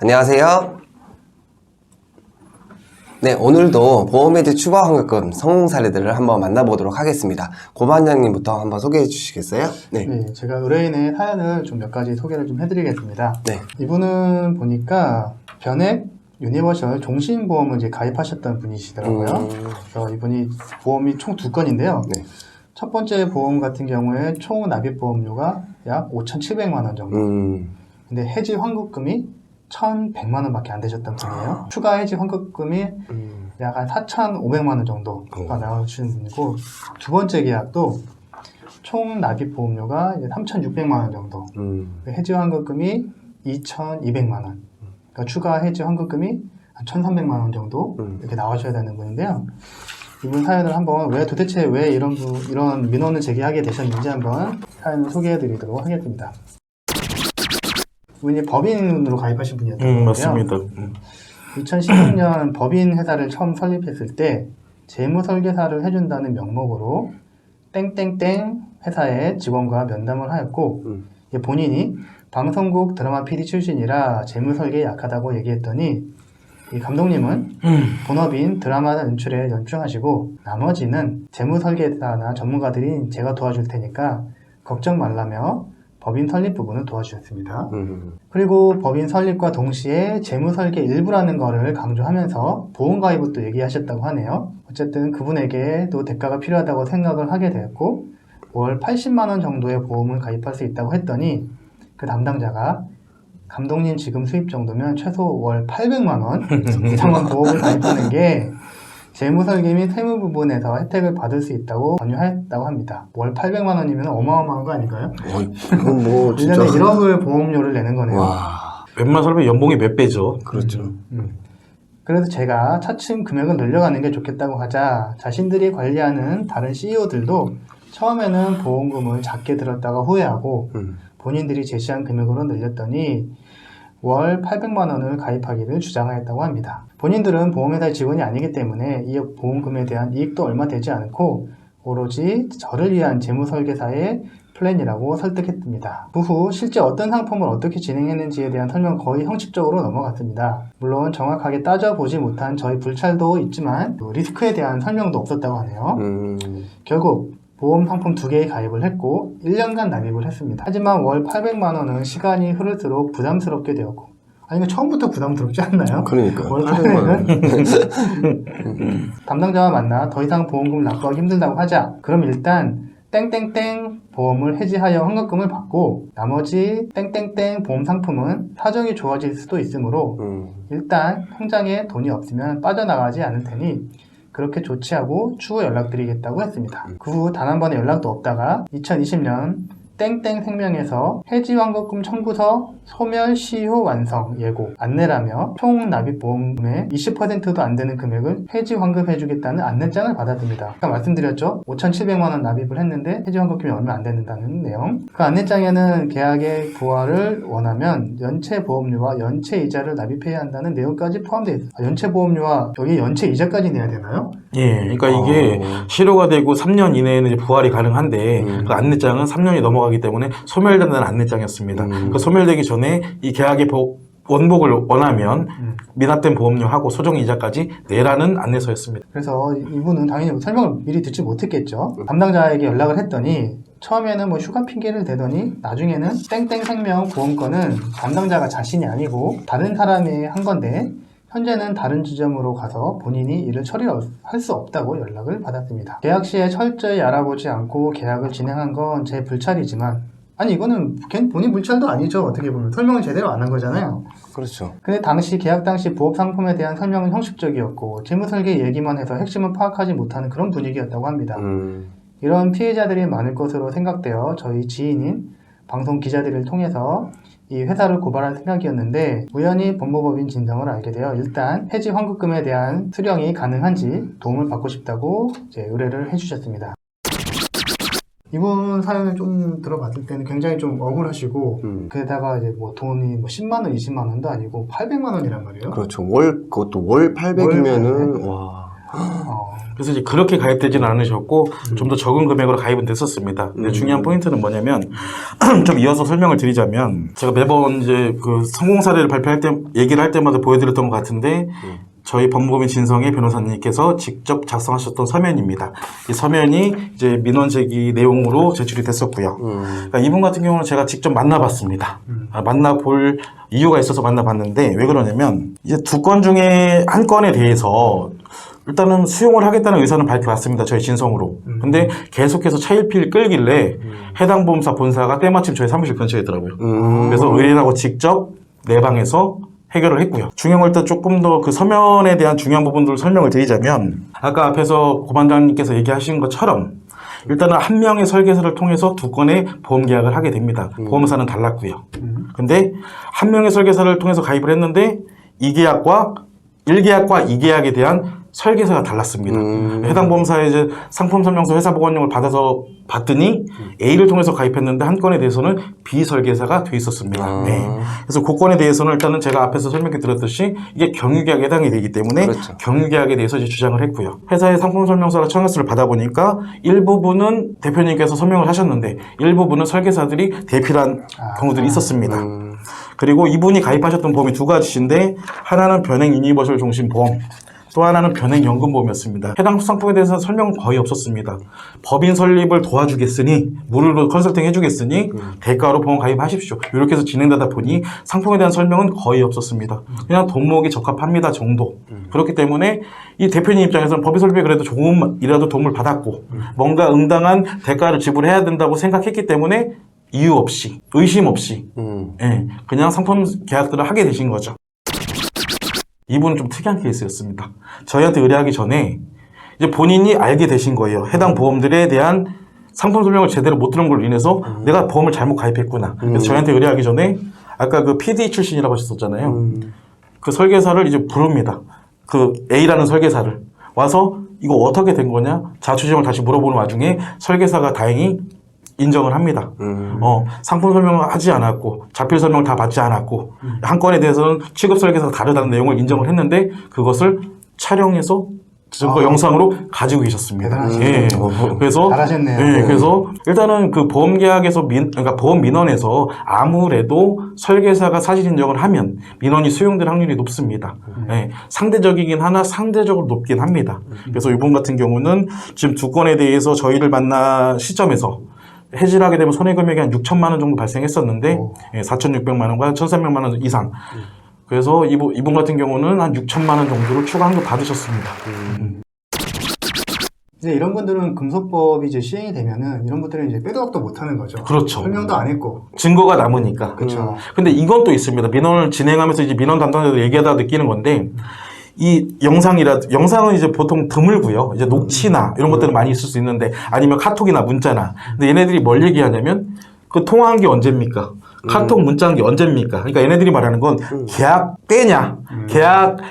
안녕하세요. 네, 오늘도 보험해지 추가 환급금 성공 사례들을 한번 만나보도록 하겠습니다. 고반장님부터 한번 소개해 주시겠어요? 네, 제가 의뢰인의 사연을 좀 몇 가지 소개를 좀 해드리겠습니다. 네. 이분은 보니까 변액 유니버셜 종신보험을 이제 가입하셨던 분이시더라고요. 그래서 이분이 보험이 총 2건인데요. 네. 첫 번째 보험 같은 경우에 총 납입 보험료가 약 5,700만 원 정도. 근데 해지 환급금이 1,100만 원밖에 안 되셨던 분이에요. 추가 해지 환급금이 약 한 4,500만 원 정도가 나오시는 분이고, 두 번째 계약도 총 납입 보험료가 3,600만 원 정도. 해지 환급금이 2,200만 원. 그러니까 추가 해지 환급금이 한 1,300만 원 정도 이렇게 나와줘야 되는 분인데요. 이분 사연을 한번 도대체 왜 이런 민원을 제기하게 되셨는지 한번 사연을 소개해드리도록 하겠습니다. 이분이 법인으로 가입하신 분이었던 거예요. 맞습니다. 2016년 법인 회사를 처음 설립했을 때 재무 설계사를 해준다는 명목으로 땡땡땡 회사의 직원과 면담을 하였고 본인이 방송국 드라마 PD 출신이라 재무 설계에 약하다고 얘기했더니 이 감독님은 본업인 드라마 연출에 연중하시고 나머지는 재무 설계사나 전문가들이 제가 도와줄 테니까 걱정 말라며 법인 설립 부분을 도와주셨습니다. 그리고 법인 설립과 동시에 재무 설계 일부라는 거를 강조하면서 보험 가입을 또 얘기하셨다고 하네요. 어쨌든 그분에게도 대가가 필요하다고 생각을 하게 되었고 월 80만 원 정도의 보험을 가입할 수 있다고 했더니 그 담당자가 감독님 지금 수입 정도면 최소 월 800만 원 이상은 보험을 가입하는 게 재무 설계 및 세무 부분에서 혜택을 받을 수 있다고 권유했다고 합니다. 월 800만 원이면 어마어마한 거 아닌가요? 이건 뭐 진짜 1년에 1억을 보험료를 내는 거네요. 와, 웬만한 사람의 연봉이 몇 배죠. 그렇죠. 그래서 제가 차츰 금액을 늘려가는 게 좋겠다고 하자 자신들이 관리하는 다른 CEO들도 처음에는 보험금을 작게 들었다가 후회하고 본인들이 제시한 금액으로 늘렸더니 월 800만 원을 가입하기를 주장하였다고 합니다. 본인들은 보험회사 직원이 아니기 때문에 이 보험금에 대한 이익도 얼마 되지 않고 오로지 저를 위한 재무설계사의 플랜이라고 설득했습니다. 그 후 실제 어떤 상품을 어떻게 진행했는지에 대한 설명 거의 형식적으로 넘어갔습니다. 물론 정확하게 따져보지 못한 저희 불찰도 있지만 리스크에 대한 설명도 없었다고 하네요. 결국 보험 상품 2개에 가입을 했고 1년간 납입을 했습니다. 하지만 월 800만 원은 시간이 흐를수록 부담스럽게 되었고 아니 처음부터 부담스럽지 않나요? 그러니까 월 800만 원? 담당자와 만나 더 이상 보험금을 납부하기 힘들다고 하자 그럼 일단 땡땡땡 보험을 해지하여 환급금을 받고 나머지 땡땡땡 보험 상품은 사정이 좋아질 수도 있으므로 일단 통장에 돈이 없으면 빠져나가지 않을 테니 그렇게 조치하고 추후 연락드리겠다고 했습니다. 그 후 단 한 번의 연락도 없다가 2020년 땡땡 생명에서 해지 환급금 청구서 소멸 시효 완성 예고 안내라며 총 납입 보험금의 20%도 안 되는 금액을 해지 환급해주겠다는 안내장을 받았습니다. 아까 말씀드렸죠? 5,700만 원 납입을 했는데 해지 환급금이 얼마 안 되는다는 내용. 그 안내장에는 계약의 부활을 원하면 연체 보험료와 연체 이자를 납입해야 한다는 내용까지 포함되어 있어요. 연체 보험료와 여기 연체 이자까지 내야 되나요? 예, 그러니까 이게 실효가 되고 3년 이내에는 이제 부활이 가능한데 그 안내장은 3년이 넘어가기 때문에 소멸된다는 안내장이었습니다. 그 소멸되기 전에 이 계약의 원복을 원하면 미납된 보험료하고 소정 이자까지 내라는 안내서였습니다. 그래서 이분은 당연히 설명을 미리 듣지 못했겠죠. 담당자에게 연락을 했더니 처음에는 휴가 핑계를 대더니 나중에는 땡땡 생명 보험권은 담당자가 자신이 아니고 다른 사람이 한 건데 현재는 다른 지점으로 가서 본인이 이를 처리할 수 없다고 연락을 받았습니다. 계약 시에 철저히 알아보지 않고 계약을 진행한 건 제 불찰이지만 아니 이거는 본인 불찰도 아니죠. 어떻게 보면 설명을 제대로 안 한 거잖아요. 그렇죠. 근데 계약 당시 보험 상품에 대한 설명은 형식적이었고 재무설계 얘기만 해서 핵심을 파악하지 못하는 그런 분위기였다고 합니다. 이런 피해자들이 많을 것으로 생각되어 저희 지인인 방송 기자들을 통해서 이 회사를 고발할 생각이었는데 우연히 법무법인 진정을 알게 되어 일단 해지 환급금에 대한 수령이 가능한지 도움을 받고 싶다고 이제 의뢰를 해주셨습니다. 이분 사연을 좀 들어봤을 때는 굉장히 좀 억울하시고 게다가 이제 돈이 10만 원, 20만 원도 아니고 800만 원이란 말이에요. 그렇죠. 그것도 월 800이면은 와. 그래서 이제 그렇게 가입되지는 않으셨고 좀 더 적은 금액으로 가입은 됐었습니다. 근데 중요한 포인트는 뭐냐면 좀 이어서 설명을 드리자면 제가 매번 이제 그 성공 사례를 발표할 때 얘기를 할 때마다 보여드렸던 것 같은데 저희 법무법인 진성의 변호사님께서 직접 작성하셨던 서면입니다. 이 서면이 이제 민원 제기 내용으로 제출이 됐었고요. 그러니까 이분 같은 경우는 제가 직접 만나봤습니다. 만나볼 이유가 있어서 만나봤는데 왜 그러냐면 이제 두 건 중에 한 건에 대해서 일단은 수용을 하겠다는 의사는 밝혀왔습니다. 저희 진성으로. 근데 계속해서 차일피일 끌길래 해당 보험사 본사가 때마침 저희 사무실 근처에 있더라고요. 그래서 의뢰인하고 직접 내 방에서 해결을 했고요. 중요한 걸 일단 조금 더 그 서면에 대한 중요한 부분들을 설명을 드리자면 아까 앞에서 고반장님께서 얘기하신 것처럼 일단은 한 명의 설계사를 통해서 두 건의 보험 계약을 하게 됩니다. 보험사는 달랐고요. 근데 한 명의 설계사를 통해서 가입을 했는데 2계약과 1계약과 2계약에 대한 설계사가 달랐습니다. 해당 보험사에 이제 상품 설명서 회사 보관용을 받아서 봤더니 A를 통해서 가입했는데 한 건에 대해서는 B 설계사가 돼 있었습니다. 네. 그래서 그 건에 대해서는 일단은 제가 앞에서 설명해 드렸듯이 이게 경유계약에 해당이 되기 때문에 그렇죠. 경유계약에 대해서 이제 주장을 했고요. 회사의 상품 설명서나 청약서를 받아보니까 일부분은 대표님께서 설명을 하셨는데 일부분은 설계사들이 대필한 경우들이 있었습니다. 그리고 이분이 가입하셨던 보험이 두 가지인데 하나는 변행 유니버설 종신 보험, 또 하나는 변행연금보험이었습니다. 해당 상품에 대해서는 설명은 거의 없었습니다. 법인 설립을 도와주겠으니 무료로 컨설팅 해주겠으니 대가로 보험 가입하십시오. 이렇게 해서 진행되다 보니 상품에 대한 설명은 거의 없었습니다. 그냥 돈목이 적합합니다 정도. 그렇기 때문에 이 대표님 입장에서는 법인 설립에 그래도 조금이라도 도움을 받았고 뭔가 응당한 대가를 지불해야 된다고 생각했기 때문에 이유 없이 의심 없이 예, 그냥 상품 계약들을 하게 되신 거죠. 이분은 좀 특이한 케이스였습니다. 저희한테 의뢰하기 전에 이제 본인이 알게 되신 거예요. 해당 보험들에 대한 상품 설명을 제대로 못 들은 걸로 인해서 내가 보험을 잘못 가입했구나. 그래서 저희한테 의뢰하기 전에 아까 그 PD 출신이라고 하셨었잖아요. 그 설계사를 이제 부릅니다. 그 A라는 설계사를 와서 이거 어떻게 된 거냐? 자초지종을 다시 물어보는 와중에 설계사가 다행히 인정을 합니다. 상품 설명을 하지 않았고 자필 설명을 다 받지 않았고 한 건에 대해서는 취급 설계사가 다르다는 내용을 인정을 했는데 그것을 촬영해서 증거 영상으로 가지고 계셨습니다. 예. 그래서 잘하셨네요. 예. 그래서 일단은 그 보험 계약에서 그러니까 보험 민원에서 아무래도 설계사가 사실 인정을 하면 민원이 수용될 확률이 높습니다. 예. 상대적이긴 하나 상대적으로 높긴 합니다. 그래서 이분 같은 경우는 지금 두 건에 대해서 저희를 만난 시점에서 해지하게 되면 손해금액이 한 6천만 원 정도 발생했었는데 4,600만 원과 1,300만 원 이상. 그래서 이분 같은 경우는 한 6천만 원 정도를 추가 환급 받으셨습니다. 이제 이런 분들은 금소법이 이제 시행이 되면은 이런 분들은 이제 빼도 박도 못 하는 거죠. 그렇죠. 설명도 안 했고. 증거가 남으니까. 그렇죠. 근데 이건 또 있습니다. 민원을 진행하면서 이제 민원 담당자들 얘기하다 느끼는 건데 이 영상은 이제 보통 드물고요. 이제 녹취나 이런 것들은 많이 있을 수 있는데 아니면 카톡이나 문자나. 근데 얘네들이 뭘 얘기하냐면 그 통화한 게 언제입니까? 카톡 문자한 게 언제입니까? 그러니까 얘네들이 말하는 건 계약 때냐?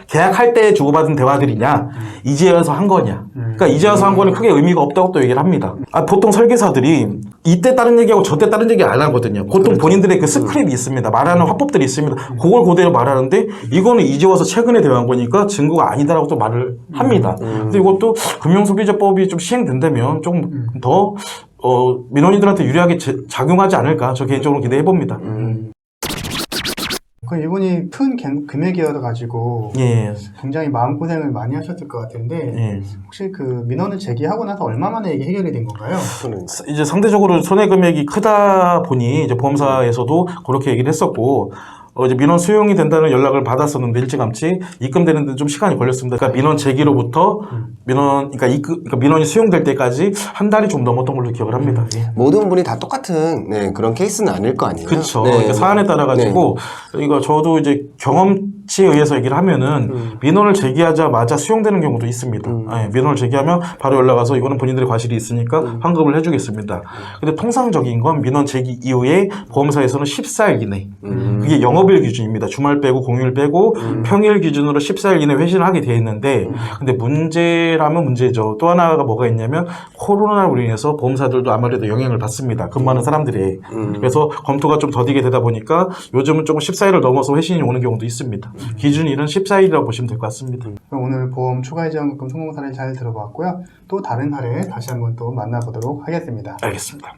계약할 때 주고받은 대화들이냐? 이제 와서 한 거냐? 그러니까 이제 와서 한 거는 크게 의미가 없다고 또 얘기를 합니다. 보통 설계사들이 이때 다른 얘기하고 저때 다른 얘기 안 하거든요. 보통 본인들의 그 스크립이 있습니다. 말하는 화법들이 있습니다. 그걸 그대로 말하는,데 이거는 이제 와서 최근에 대화한 거니까 증거가 아니다라고 또 말을 합니다. 근데 이것도 금융소비자법이 좀 시행된다면 좀 더 민원인들한테 유리하게 작용하지 않을까 저 개인적으로 기대해 봅니다. 그럼 이분이 큰 금액이어서 가지고 예. 굉장히 마음고생을 많이 하셨을 것 같은데 예. 혹시 그 민원을 제기하고 나서 얼마 만에 이게 해결이 된 건가요? 이제 상대적으로 손해 금액이 크다 보니 이제 보험사에서도 그렇게 얘기를 했었고 이제 민원 수용이 된다는 연락을 받았었는데 일찌감치 입금되는데 좀 시간이 걸렸습니다. 그러니까 민원 제기로부터 그러니까 민원이 수용될 때까지 한 달이 좀 넘었던 걸로 기억을 합니다. 예. 모든 분이 다 똑같은 그런 케이스는 아닐 거 아니에요. 그렇죠. 네. 사안에 따라 가지고 이거 저도 이제 경험치에 의해서 얘기를 하면은 민원을 제기하자마자 수용되는 경우도 있습니다. 네, 민원을 제기하면 바로 연락 와서 이거는 본인들의 과실이 있으니까 환급을 해주겠습니다. 근데 통상적인 건 민원 제기 이후에 보험사에서는 14일 이내 그게 영업일 기준입니다. 주말 빼고 공휴일 빼고 평일 기준으로 14일 이내 회신을 하게 되어 있는데 근데 문제는 문제라면 문제죠. 또 하나가 뭐가 있냐면 코로나로 인해서 보험사들도 아무래도 영향을 받습니다. 근무하는 사람들이. 그래서 검토가 좀 더디게 되다 보니까 요즘은 조금 14일을 넘어서 회신이 오는 경우도 있습니다. 기준일은 14일이라고 보시면 될 것 같습니다. 그럼 오늘 보험 추가이자원금 성공 사례 잘 들어봤고요. 또 다른 사례 다시 한번 또 만나보도록 하겠습니다. 알겠습니다.